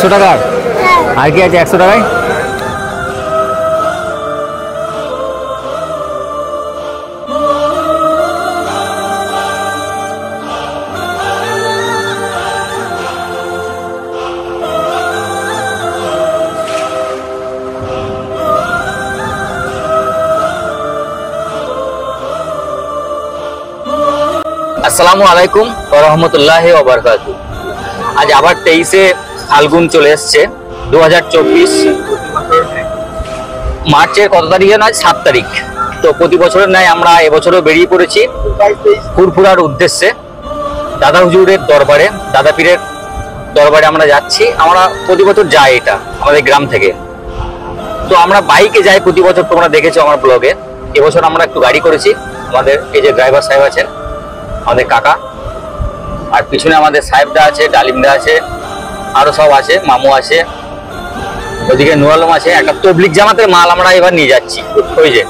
100 টাকার আর কি আছে 100 টাকায়? আসসালামু আলাইকুম ওয়া রাহমাতুল্লাহি ওয়া বারাকাতুহু। আজ আবার 23শে ফাল্গুন চলে এসেছে 2024 মার্চের কত তারিখে না 7 তারিখ। তো প্রতি বছরের ন্যায় আমরা এবছরও বেরিয়ে পড়েছি ফুরফুরার উদ্দেশ্যে। দাদা হুজুরের দরবারে, দাদা পীরের দরবারে আমরা যাচ্ছি। আমরা প্রতি বছর যাই এটা আমাদের গ্রাম থেকে। তো আমরা বাইকে যাই প্রতি বছর, তোমরা দেখেছো আমার ব্লগে। এবছর আমরা একটু গাড়ি করেছি। আমাদের এই যে ড্রাইভার সাহেব আছেন, আমাদের কাকা, আর পিছনে আমাদের সাহেবদা আছে, ডালিমদা আছে, আরো সব আছে, মামু আছে, ওদিকে নুর আলম আছে। একটা তবলিগ জামাতের মাল আমরা এবার নিয়ে যাচ্ছি ওই যে।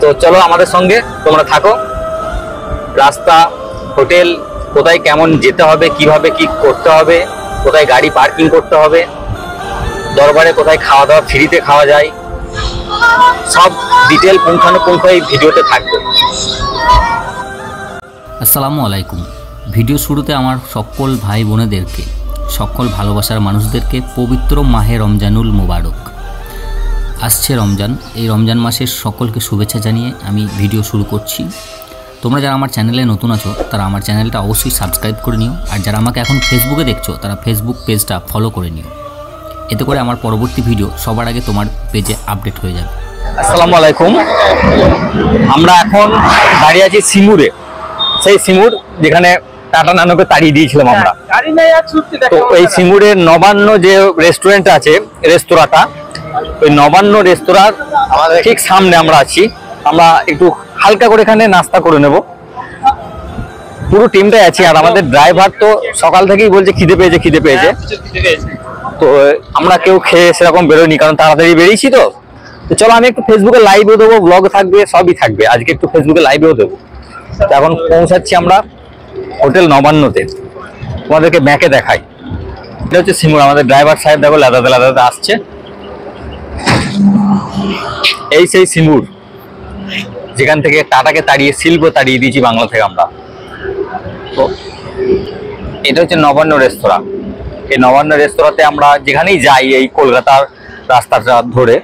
তো চলো আমাদের সঙ্গে তোমরা থাকো। রাস্তা, হোটেল, কোথায় কেমন যেতে হবে, কিভাবে কি করতে হবে, কোথায় গাড়ি পার্কিং করতে হবে, দরবারে কোথায় খাওয়া দাওয়া ফ্রিতে খাওয়া যায়, সব ডিটেল পুঙ্খানুপুঙ্খ এই ভিডিওতে থাকবে। আসসালামু আলাইকুম। ভিডিও শুরুতে আমার সকল ভাই বোনেদেরকে, সকল ভালোবাসার মানুষদেরকে পবিত্র মাহে রমজানুল মোবারক। আসছে রমজান, এই রমজান মাসের সকলকে শুভেচ্ছা জানিয়ে আমি ভিডিও শুরু করছি। তোমরা যারা আমার চ্যানেলে নতুন আছো তারা আমার চ্যানেলটা অবশ্যই সাবস্ক্রাইব করে নিও, আর যারা আমাকে এখন ফেসবুকে দেখছো তারা ফেসবুক পেজটা ফলো করে নিও। এতে করে আমার পরবর্তী ভিডিও সবার আগে তোমার পেজে আপডেট হয়ে যাবে। আসসালামু আলাইকুম। আমরা এখন দাঁড়িয়ে আছি সিঙ্গুরে, সেই সিঙ্গুর যেখানে টাটা নানকে তাড়িয়ে দিয়েছিলাম আমরা। তো এই সিঙ্গুরের নবান্ন যে রেস্টুরেন্ট আছে, রেস্তোরাঁটা, ওই নবান্ন রেস্তোরাঁর ঠিক সামনে আমরা আছি। আমরা একটু হালকা করে এখানে নাস্তা করে নেব, পুরো টিমটাই আছি। আর আমাদের ড্রাইভার তো সকাল থেকেই বলছে খিদে পেয়েছে খিদে পেয়েছে। তো আমরা কেউ খেয়ে সেরকম বেরোয়নি, কারণ তাড়াতাড়ি বেরিয়েছি। তো চলো আমি একটু ফেসবুকে লাইভও দেবো, ব্লগ থাকবে, সবই থাকবে। আজকে একটু ফেসবুকে লাইভও দেবো। এখন পৌঁছাচ্ছি আমরা হোটেল নবান্নতে, তোমাদেরকে ব্যাকে দেখাই। এটা হচ্ছে সিঙ্গুর। আমাদের ড্রাইভার সাহেব দেখো লাদাতে লাদাতে আসছে। এই সেই সিঙ্গুর যেখান থেকে টাটাকে তাড়িয়ে শিল্প তাড়িয়ে দিয়েছি বাংলা থেকে আমরা। তো এটা হচ্ছে নবান্ন রেস্তোরাঁ। এই নবান্ন রেস্তোরাঁতে আমরা যেখানেই যাই এই কলকাতার রাস্তাটা ধরে,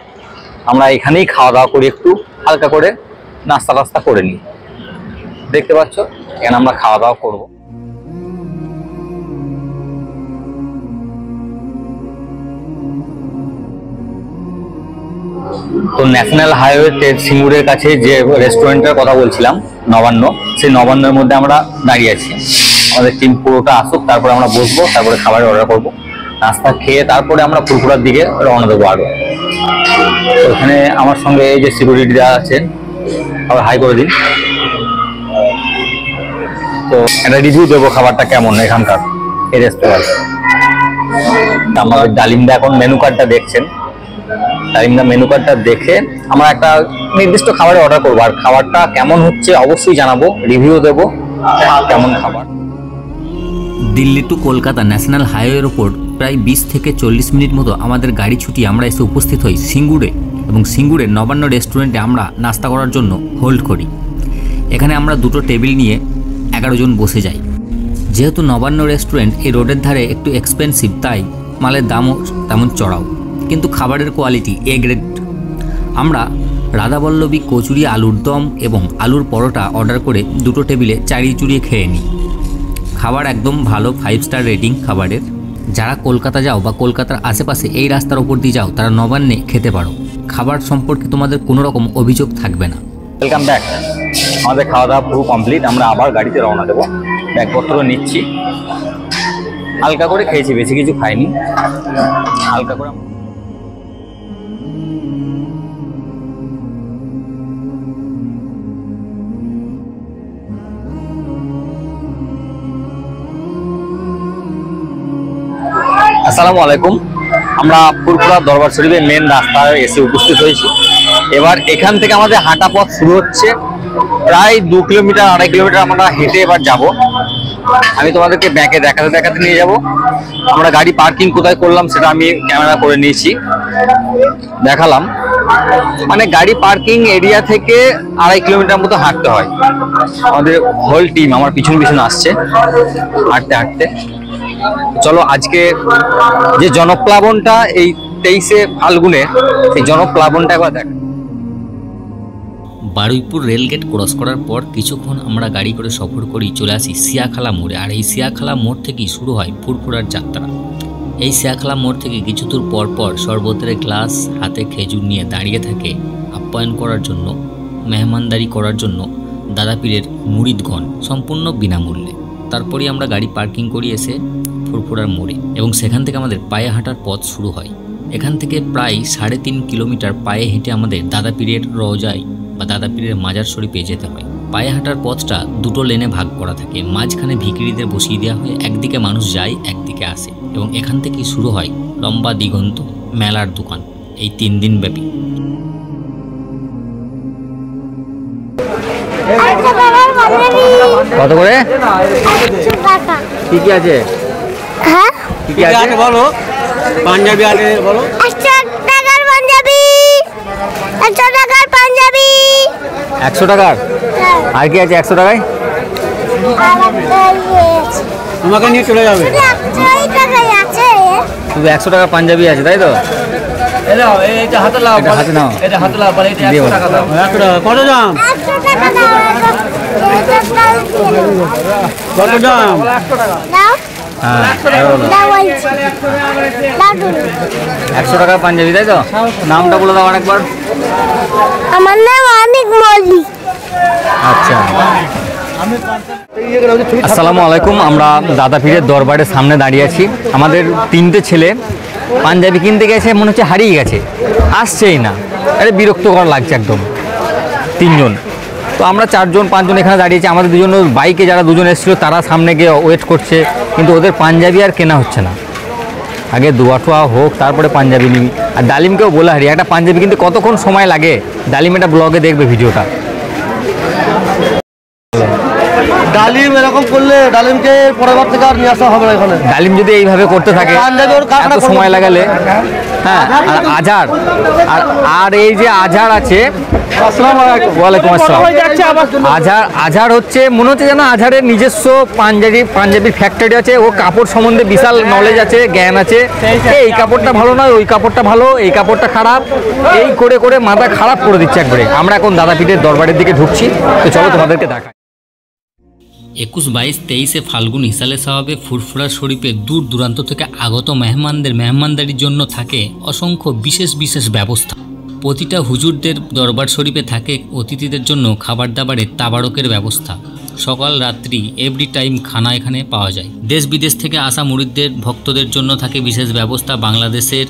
আমরা এখানেই খাওয়া দাওয়া করি, একটু হালকা করে নাস্তা টাস্তা করে নিই। দেখতে পাচ্ছ এখানে আমরা খাওয়া দাওয়া করবো। তো ন্যাশনাল হাইওয়েতে সিঙ্গুরের কাছে যে রেস্টুরেন্টের কথা বলছিলাম নবান্ন, সেই নবান্নের মধ্যে আমরা দাঁড়িয়ে আছি। আমাদের টিম পুরোটা আসুক, তারপরে আমরা বসবো, তারপরে খাবারের অর্ডার করবো, নাস্তা খেয়ে তারপরে আমরা ফুরফুরার দিকে রওনা দেবো আরো। ওখানে আমার সঙ্গে এই যে সিকিউরিটি দেওয়া আছে, আবার হাই করে দিন। তো একটা রিভিউ দেবো খাবারটা কেমন এখানকার এই রেস্তোরাঁর। আমাদের ডালিমদা এখন মেনু কার্ডটা দেখছেন। ডালিমদা মেনু কার্ডটা দেখে আমরা একটা নির্দিষ্ট খাবারের অর্ডার করবো, আর খাবারটা কেমন হচ্ছে অবশ্যই জানাবো, রিভিউ দেবো কেমন খাবার। দিল্লি টু কলকাতা ন্যাশনাল হাইওয়ের ওপর প্রায় 20 থেকে 40 মিনিট মতো আমাদের গাড়ি ছুটিয়ে আমরা এসে উপস্থিত হই সিঙ্গুরে, এবং সিঙ্গুরের নবান্ন রেস্টুরেন্টে আমরা নাস্তা করার জন্য হোল্ড করি। এখানে আমরা দুটো টেবিল নিয়ে 11 জন বসে যাই। যেহেতু নবান্ন রেস্টুরেন্ট এই রোডের ধারে একটু এক্সপেন্সিভ, তাই মালের দামও তেমন চড়াও, কিন্তু খাবারের কোয়ালিটি এ গ্রেড। আমরা রাধাবল্লভী কচুরি, আলুর দম এবং আলুর পরোটা অর্ডার করে দুটো টেবিলে চাড়িয়ে চুড়িয়ে খেয়ে নিই। খাবার একদম ভালো, 5 স্টার রেটিং খাবারের। যারা কলকাতা যাও বা কলকাতার আশেপাশে এই রাস্তার ওপর দিয়ে যাও তারা নবান্নে খেতে পারো। খাবার সম্পর্কে তোমাদের কোনো রকম অভিযোগ থাকবে না। Welcome back. আমাদের খাওয়া দাওয়া পুরো কমপ্লিট। আমরা আবার গাড়িতে রওনা দেবো, ব্যাগপত্র নিচ্ছি। হালকা করে খেয়েছি, বেশি কিছু খাইনি, হালকা করে। আসসালামু আলাইকুম। আমরা ফুরফুরা দরবার শরীফের মেন রাস্তায় এসে উপস্থিত হয়েছি। এবার এখান থেকে আমাদের হাঁটা পথ শুরু হচ্ছে। প্রায় 2 কিলোমিটার 2.5 কিলোমিটার আমরা হেঁটে এবার যাব। আমি তোমাদেরকে ব্যাংকে দেখাতে দেখাতে নিয়ে যাব। আমরা গাড়ি পার্কিং কোথায় করলাম সেটা আমি ক্যামেরা করে নিয়েছি, দেখালাম। মানে গাড়ি পার্কিং এরিয়া থেকে 2.5 কিলোমিটার মতো হাঁটতে হয়। আমাদের হোল টিম আমার পিছন পিছন আসছে হাঁটতে হাঁটতে। চলো আজকে যে জনপ্লাবনটা এই 23শে ফাল্গুনে, এই জনপ্লাবনটা একবার দেখ। বারুইপুর রেলগেট ক্রস করার পর কিছুক্ষণ আমরা গাড়ি করে সফর করি চলে আসি সিয়াখালা মোড়ে। আর এই সিয়াখালা মোড় থেকেই শুরু হয় ফুরফুরার যাত্রা। এই সিয়াখালা মোড় থেকে কিছু দূর পর পর শরবতের গ্লাস হাতে খেজুর নিয়ে দাঁড়িয়ে থাকে আপ্যায়ন করার জন্য, মেহমানদারি করার জন্য দাদা পীরের মুরিদগণ, সম্পূর্ণ বিনামূল্যে। তারপরেই আমরা গাড়ি পার্কিং করি এসে ফুরফুরার মোড়ে, এবং সেখান থেকে আমাদের পায়ে হাঁটার পথ শুরু হয়। এখান থেকে প্রায় 3.5 কিলোমিটার পায়ে হেঁটে আমাদের দাদা পীরের রওজায় বা দাদা পীরের মাজার শরীফে যেতে হয়। পায়ে হাঁটার পথটা দুটো লেনে ভাগ করা থাকে, মাঝখানে ভিখিরিদের বসিয়ে দেওয়া হয়, একদিকে মানুষ যায় একদিকে আসে, এবং এখান থেকেই শুরু হয় লম্বা দিগন্ত মেলার দোকান এই 3 দিন ব্যাপী। কত করে? কি কি আছে? হ্যাঁ কি কি আছে বলো? পাঞ্জাবি আছে বলো। 100 টাকার পাঞ্জাবি, 100 টাকার পাঞ্জাবি। 100 টাকার? হ্যাঁ, আর কি আছে 100 টাকায়? আর একটা আছে। তোমাকে নিয়ে চলে যাবে। শুধু 100 টাকাই আছে। শুধু 100 টাকার পাঞ্জাবি আছে তাই তো? এইটা হাতে লাও, এটা হাতে নাও। এটা হাতে লাও, বলে এটা 100 টাকা দাও। 100 টাকা কত দাম? 100 টাকা দাও। কত দাম? 100 টাকা দাও। হ্যাঁ দাও বলছি। দাও তুমি। 100 টাকার পাঞ্জাবি তাই তো? নামটা বলে দাও আরেকবার। আমার নাম অনেক মল্লিক। আচ্ছা, আসসালামু আলাইকুম। আমরা দাদা পীরের দরবারের সামনে দাঁড়িয়ে আছি। আমাদের 3টে ছেলে পাঞ্জাবি কিনতে গেছে, মনে হচ্ছে হারিয়ে গেছে, আসছেই না। আরে বিরক্তকর লাগছে একদম। 3 জন, তো আমরা 4 জন 5 জন এখানে দাঁড়িয়েছি। আমাদের দুজন বাইকে যারা দুজন এসেছিলো তারা সামনে গিয়ে ওয়েট করছে, কিন্তু ওদের পাঞ্জাবি আর কেনা হচ্ছে না। আগে দুয়া ঠোয়া হোক তারপরে পাঞ্জাবি নিবি। আর ডালিমকেও বলে হারিয়ে একটা পাঞ্জাবি কিনতে কতক্ষণ সময় লাগে। ডালিম এটা ব্লগে দেখবে ভিডিওটা। ডালিম এরকম করলে ডালিমকে পরের বার থেকে আর নিয়ে আসা হবে না এখানে। ডালিম যদি এইভাবে করতে থাকে এত সময় লাগালে, হ্যাঁ। আর আজহার, আর এই যে আজহার আছে, ওয়ালাইকুম আসসালাম। আজহার হচ্ছে মনে হচ্ছে যেন আজহারের নিজস্ব পাঞ্জাবির ফ্যাক্টরি আছে। ও কাপড় সম্বন্ধে বিশাল নলেজ আছে, জ্ঞান আছে। এই কাপড়টা ভালো নয়, ওই কাপড়টা ভালো, এই কাপড়টা খারাপ, এই করে করে মাথা খারাপ করে দিচ্ছে একবারে। আমরা এখন দাদা পীরের দরবারের দিকে ঢুকছি, তো চলো তোমাদেরকে দেখাই। 21, 22, 23শে ফাল্গুন হিসালে সাহাবে ফুরফুরা শরীফে দূর দূরান্ত থেকে আগত মেহমানদের মেহমানদারির জন্য থাকে অসংখ্য বিশেষ বিশেষ ব্যবস্থা। প্রতিটা হুজুরদের দরবার শরীফে থাকে অতিথিদের জন্য খাবার দাবারের তাবারকের ব্যবস্থা। সকাল রাত্রি এভরি টাইম খানা এখানে পাওয়া যায়। দেশ বিদেশ থেকে আসা মুরিদদের ভক্তদের জন্য থাকে বিশেষ ব্যবস্থা। বাংলাদেশের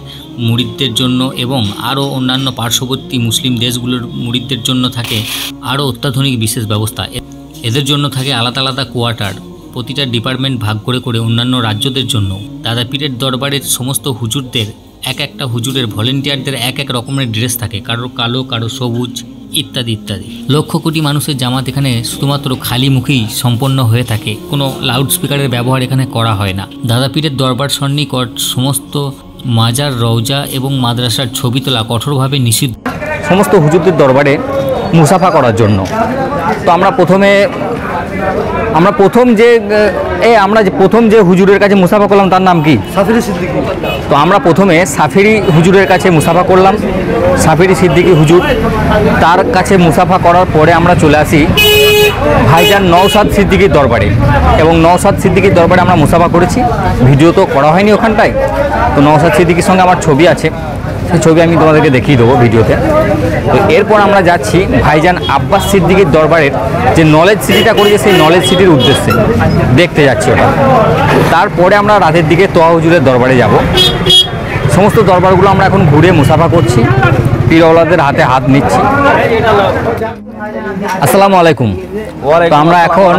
মুরিদদের জন্য এবং আরও অন্যান্য পার্শ্ববর্তী মুসলিম দেশগুলোর মুরিদদের জন্য থাকে আরও অত্যাধুনিক বিশেষ ব্যবস্থা। এদের জন্য থাকে আলাদা আলাদা কোয়ার্টার, প্রতিটা ডিপার্টমেন্ট ভাগ করে করে অন্যান্য রাজ্যদের জন্য। দাদা পীরের দরবারের সমস্ত হুজুরদের এক একটা হুজুরের ভলেন্টিয়ারদের এক এক রকমের ড্রেস থাকে, কারোর কালো, কারো সবুজ, ইত্যাদি ইত্যাদি। লক্ষ কোটি মানুষের জামাত এখানে শুধুমাত্র খালি মুখেই সম্পন্ন হয়ে থাকে, কোনো লাউড স্পিকারের ব্যবহার এখানে করা হয় না। দাদা পীরের দরবার সন্নিকট সমস্ত মাজার, রওজা এবং মাদ্রাসার ছবি তোলা কঠোরভাবে নিষিদ্ধ। সমস্ত হুজুরদের দরবারে মুসাফা করার জন্য তো আমরা প্রথম যে হুজুরের কাছে মুসাফা করলাম তার নাম কি? সাফিরি সিদ্দিকী। তো আমরা প্রথমে সাফিরি হুজুরের কাছে মুসাফা করলাম, সাফিরি সিদ্দিকী হুজুর। তার কাছে মুসাফা করার পরে আমরা চলে আসি ভাইজান নওশাদ সিদ্দিকীর দরবারে, এবং নওশাদ সিদ্দিকীর দরবারে আমরা মুসাফা করেছি। ভিডিও তো করা হয়নি ওখানটায়, তো নওশাদ সিদ্দিকীর সঙ্গে আমার ছবি আছে, সেই ছবি আমি তোমাদেরকে দেখিয়ে দেবো ভিডিওতে। তো এরপর আমরা যাচ্ছি ভাইজান আব্বাস সিদ্দিকীর দরবারের যে নলেজ সিটিটা করেছে সেই নলেজ সিটির উদ্দেশ্যে দেখতে যাচ্ছি ওটা। তারপরে আমরা রাতের দিকে তোয়া হুজুরের দরবারে যাব। সমস্ত দরবারগুলো আমরা এখন ঘুরে মুসাফা করছি, পীরওয়ালাদের হাতে হাত নিচ্ছি। আসসালামু আলাইকুম। তো আমরা এখন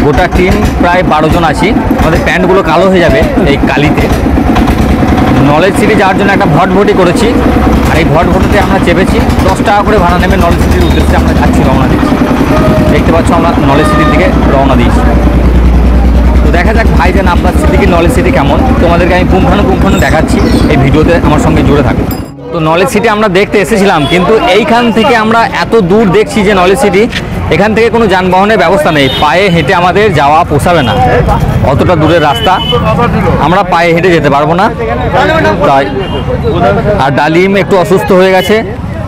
গোটা টিম প্রায় 12 জন আছি। আমাদের প্যান্টগুলো কালো হয়ে যাবে এই কালিতে। নলেজ সিটি যাওয়ার জন্য একটা ভটভটি করেছি, আর এই ভটভটিতে আমরা চেপেছি। 10 টাকা করে ভাড়া নেবে নলেজ সিটির উদ্দেশ্যে আমরা যাচ্ছি, রওনা দিচ্ছি। দেখতে পাচ্ছ আমরা নলেজ সিটির দিকে রওনা দিয়েছি। তো দেখা যাক ভাইজান আব্বাস সিদ্দিকীর নলেজ সিটি কেমন, তোমাদেরকে আমি পুঙ্খানু দেখাচ্ছি এই ভিডিওতে, আমার সঙ্গে জুড়ে থাকো। তো নলেজ সিটি আমরা দেখতে এসেছিলাম, কিন্তু এইখান থেকে আমরা এত দূর দেখছি যে নলেজ সিটি, এখান থেকে কোনো যানবাহনের ব্যবস্থা নেই, পায়ে হেঁটে আমাদের যাওয়া পোষাবে না, অতটা দূরের রাস্তা আমরা পায়ে হেঁটে যেতে পারবো না। তাই আর ডালিম একটু অসুস্থ হয়ে গেছে,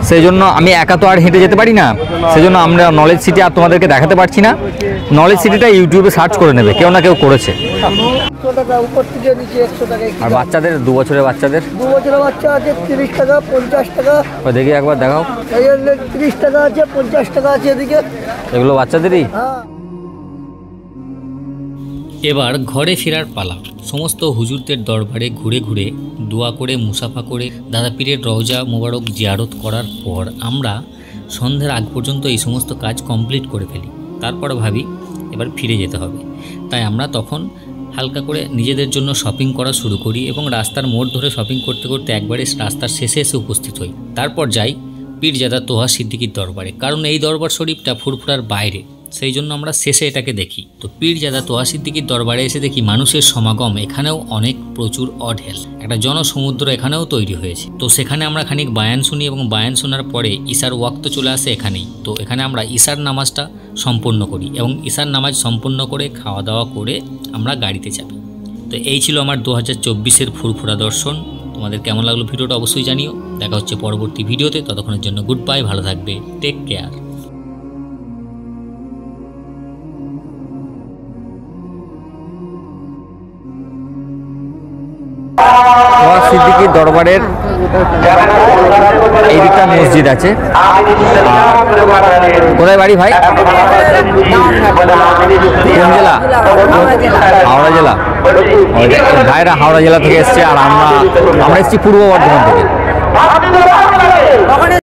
সেই জন্য আমি একা তো আর হেঁটে যেতে পারি না, সেই জন্য আমরা নলেজ সিটি আর তোমাদেরকে দেখাতে পারছি না। নলেজ সিটিটা ইউটিউবে সার্চ করে নেবে, কেউ না কেউ করেছে। আর বাচ্চাদের 2 বছরের বাচ্চাদের 2 বছরের বাচ্চা আছে 30 টাকা 50 টাকা। দেখি একবার দেখাও, 30 টাকা আছে 50 টাকা আছে এদিকে। এগুলো বাচ্চাদেরই। এবার ঘরে ফেরার পালা। সমস্ত হুজুরদের দরবারে ঘুরে ঘুরে দোয়া করে মুসাফা করে দাদা পীরের রওজা মোবারক জিয়ারত করার পর আমরা সন্ধ্যার আগ পর্যন্ত এই সমস্ত কাজ কমপ্লিট করে ফেলি। তারপর ভাবি এবার ফিরে যেতে হবে, তাই আমরা তখন হালকা করে নিজেদের জন্য শপিং করা শুরু করি এবং রাস্তার মোড় ধরে শপিং করতে করতে একবারে রাস্তার শেষে এসে উপস্থিত হই। তারপর যাই পীরজাদা তোহা সিদ্দিকীর দরবারে, কারণ এই দরবার শরীফটা ফুরফুরার বাইরে, সেই জন্য আমরা শেষে এটাকে দেখি। তো পীরজাদা তোহা সিদ্দিকীর দরবারে এসে দেখি মানুষের সমাগম, এখানেও অনেক প্রচুর অঢেল, একটা জনসমুদ্র এখানেও তৈরি হয়েছে। তো সেখানে আমরা খানিক বায়ান শুনি এবং বায়ান শোনার পরে ঈশার ওয়াক্ত চলে আসে এখানেই। তো এখানে আমরা ঈশার নামাজটা সম্পন্ন করি এবং ঈশার নামাজ সম্পন্ন করে খাওয়া দাওয়া করে আমরা গাড়িতে চাপি। তো এই ছিল আমার 2024-এর ফুরফুরা দর্শন। তোমাদের কেমন লাগলো ভিডিওটা অবশ্যই জানিও। দেখা হচ্ছে পরবর্তী ভিডিওতে, ততক্ষণের জন্য গুড বাই, ভালো থাকবে, টেক কেয়ার। তোহা সিদ্দিকীর দরবারের এই দিকটা মসজিদ আছে। কোথায় বাড়ি ভাই? কোন জেলা? হাওড়া জেলা। ভাইরা হাওড়া জেলা থেকে এসছে, আর আমরা এসেছি পূর্ব বর্ধমান থেকে।